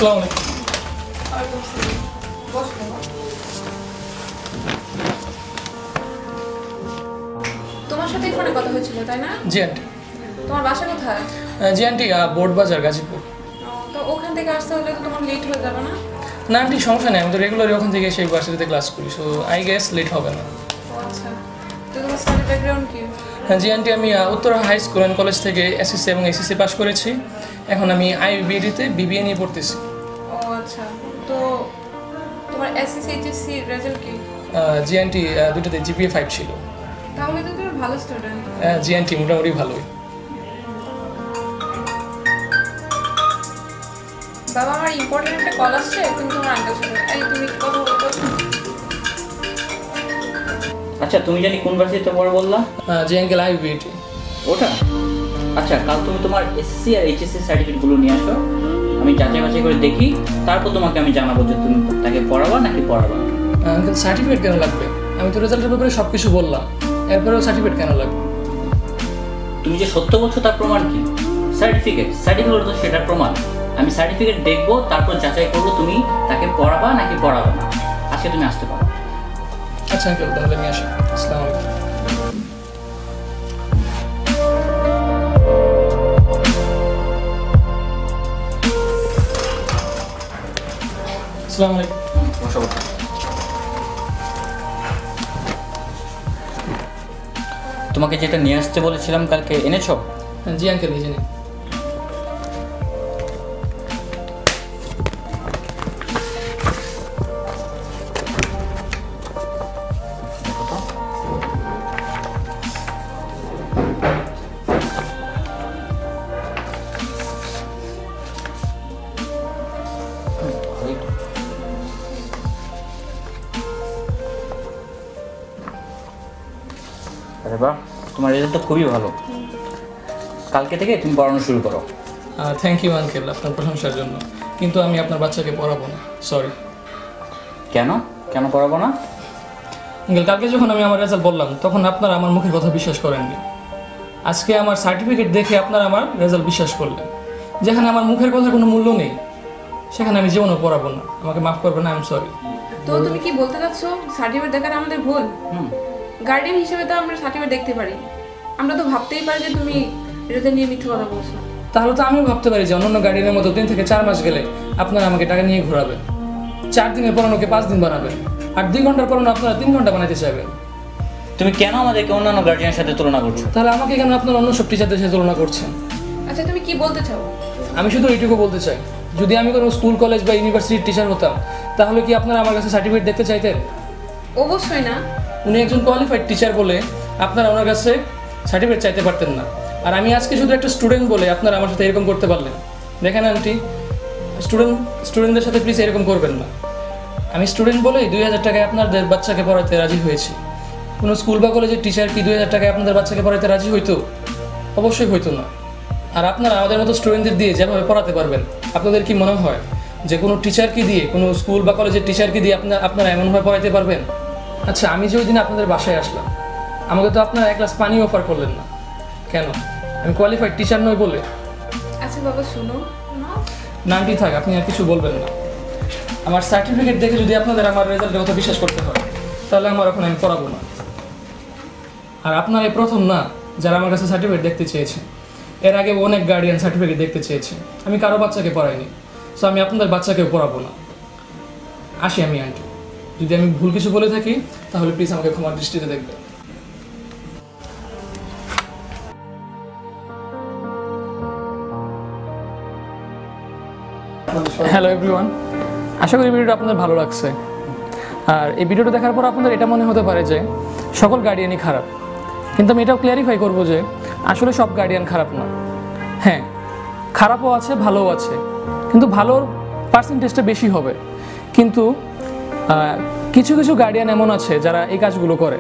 আসসালামু আলাইকুম। তোমার সাথে ফোনে কথা হয়েছিল তাই না? জি আন্টি। তোমার বাসা কোথায়? জি আন্টি, বোর্ড বাজার, গাজীপুর। তো ওখান থেকে আসতে হলে তো তোমার লেট হয়ে যাবে না? না আন্টি, সমস্যা নেই, আমি তো রেগুলারই ওখান থেকে সেই ভার্সিটিতে ক্লাস করি, সো আই গেস লেট হবে না। আচ্ছা, তো তোমার স্টাডি ব্যাকগ্রাউন্ড কি? জি আন্টি, আমি Uttara high school and college থেকে এসএসসি এবং এসএসসি পাস করেছি। এখন আমি আইবিএডিতে বিবিএ নিয়ে পড়তেছি। ও আচ্ছা, তো তোমার এসএসসি এইচএসসি রেজাল্ট কি? জি আন্টি, দুটোতে জিপিএ 5 ছিল। তাহলে তো তুমি ভালো স্টুডেন্ট। জি আন্টি, মোটামুটি ভালোই। বাবা, আমার ইম্পর্টেন্ট একটা কল আসছে, তুমি তোমার আঙ্কেল সাথে তুমি কথা বলতো। আচ্ছা, তুমি জানি কোন ভার্সিটিতে পড়ো বললা? জি আঙ্কেল, আইবিএডি। ওটা আচ্ছা, কাল তুমি তোমার এসএসসি আর এইচএসসি সার্টিফিকেটগুলো নিয়ে আসো, আমি যাচাই বাছাই করে দেখি, তারপর তোমাকে আমি জানাবো যে তুমি তাকে পড়াবা নাকি পড়াবা না। আঙ্কেল, সার্টিফিকেট কেন লাগবে? আমি তো রেজাল্টের ব্যাপারে সব কিছু বললাম, এরপরেও সার্টিফিকেট কেন লাগবে? তুমি যে সত্য বলছো তার প্রমাণ কি? সার্টিফিকেট তো সেটার প্রমাণ। আমি সার্টিফিকেট দেখবো, তারপর যাচাই করবো তুমি তাকে পড়াবা নাকি পড়াবা না। আজকে তুমি আসতে পারো। আচ্ছা আঙ্কেল, তাহলে নিয়ে আসি। আসসালামু আলাইকুম। আসসালামু আলাইকুম। তোমাকে যেটা নিয়ে আসতে বলেছিলাম কালকে এনেছো? জি আঙ্কেল, নিজে নিন। আরে বাহ, তোমার রেজাল্ট তো খুবই ভালো। কালকে থেকে তুমি পড়ানো শুরু করো। থ্যাংক ইউ আঙ্কেল আপনার প্রশংসার জন্য, কিন্তু আমি আপনার বাচ্চাকে পড়াবো না, সরি। কেন কেন পড়াবো না? আঙ্কেল, কালকে যখন আমি আমার রেজাল্ট বললাম তখন আপনারা আমার মুখের কথা বিশ্বাস করেননি। আজকে আমার সার্টিফিকেট দেখে আপনারা আমার রেজাল্ট বিশ্বাস করলেন। যেখানে আমার মুখের কথা কোনো মূল্য নেই, সেখানে আমি জীবনও পড়াবো না। আমাকে মাফ করবেন, আই এম সরি। তো তুমি কি বলতে চাচ্ছ সার্টিফিকেট দেখাটা আমাদের ভুল? গার্ডিয়ান হিসেবে তো আমরা সার্টিফিকেট দেখতে পারি, আমরা তো ভাবতেই পারি যে তুমি রেজাল্ট নিয়ে মিথ্যে কথা বলছো। তাহলে তো আমিও ভাবতে পারি যে অন্যান্য গার্ডিয়ানের মতো 3 থেকে 4 মাস গেলে আপনারা আমাকে টাকা নিয়ে ঘোরাবেন, 4 দিনের পড়ানোকে 5 দিন বানাবেন, আর 2 ঘন্টার পড়ানো আপনারা 3 ঘন্টা বানাতে চাইবেন। তুমি কেন আমাদেরকে অন্যান্য গার্জিয়ানের সাথে তুলনা করছো? তাহলে আমাকে কেন আপনার অন্য সব টিচারদের সাথে তুলনা করছেন? আচ্ছা, তুমি কি বলতে চাও? আমি শুধু এইটুকু বলতে চাই, যদি আমি কোনো স্কুল কলেজ বা ইউনিভার্সিটির টিচার হতাম তাহলে কি আপনারা আমার কাছে সার্টিফিকেট দেখতে চাইতেন? অবশ্যই না। উনি একজন কোয়ালিফাইড টিচার বলে আপনারা ওনার কাছে সার্টিফিকেট চাইতে পারতেন না, আর আমি আজকে শুধু একটা স্টুডেন্ট বলে আপনারা আমার সাথে এরকম করতে পারলেন। দেখেন আন্টি, স্টুডেন্টদের সাথে প্লিজ এরকম করবেন না। আমি স্টুডেন্ট বলেই 2000 টাকায় আপনাদের বাচ্চাকে পড়াতে রাজি হয়েছি। কোনো স্কুল বা কলেজের টিচার কি 2000 টাকায় আপনাদের বাচ্চাকে পড়াতে রাজি হইতো? অবশ্যই হইতো না। আর আপনারা আমাদের মতো স্টুডেন্টদের দিয়ে যেভাবে পড়াতে পারবেন, আপনাদের কি মনে হয় যে কোনো টিচারকে দিয়ে, কোনো স্কুল বা কলেজের টিচারকে দিয়ে আপনারা এমনভাবে পড়াতে পারবেন? আচ্ছা, আমি যে ওই দিন আপনাদের বাসায় আসলাম, আমাকে তো আপনারা 1 গ্লাস পানি অফার করলেন না কেন? আমি কোয়ালিফাইড টিচার নই বলে? আচ্ছা বাবা, শুনো। নামটি থাক, আপনি আর কিছু বলবেন না। আমার সার্টিফিকেট দেখে যদি আপনাদের আমার রেজাল্টের কথা বিশ্বাস করতে হয়, তাহলে আমি পড়াবো না। আর আপনার এই প্রথম না যারা আমার কাছে সার্টিফিকেট দেখতে চেয়েছে, এর আগে অনেক গার্ডিয়ান সার্টিফিকেট দেখতে চেয়েছে, আমি কারো বাচ্চাকে পড়াইনি, সো আমি আপনাদের বাচ্চাকেও পড়াবো না। আসি আমি আন্টি, যদি আমি ভুল কিছু বলে থাকি তাহলে প্লিজ আমাকে ক্ষমার দৃষ্টিতে দেখবেন। হ্যালো এভরিওয়ান, আশা করি ভিডিওটা আপনাদের ভালো লাগছে। আর এই ভিডিওটা দেখার পর আপনাদের এটা মনে হতে পারে যে সকল গার্ডিয়ানই খারাপ, কিন্তু আমি এটাও ক্লিয়ারিফাই করবো যে আসলে সব গার্ডিয়ান খারাপ না। হ্যাঁ, খারাপও আছে, ভালোও আছে, কিন্তু ভালোর পার্সেন্টেজটা বেশি হবে। কিন্তু কিছু কিছু গার্ডিয়ান এমন আছে যারা এই কাজগুলো করে।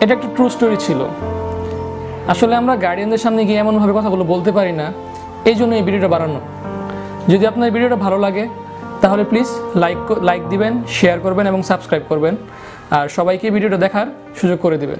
এটা একটা ট্রু স্টোরি ছিল। আসলে আমরা গার্ডিয়ানদের সামনে গিয়ে এমনভাবে কথাগুলো বলতে পারি না, এই জন্য এই ভিডিওটা বানানো। যদি আপনার ভিডিওটা ভালো লাগে তাহলে প্লিজ লাইক দিবেন, শেয়ার করবেন এবং সাবস্ক্রাইব করবেন, আর সবাইকে ভিডিওটা দেখার সুযোগ করে দিবেন।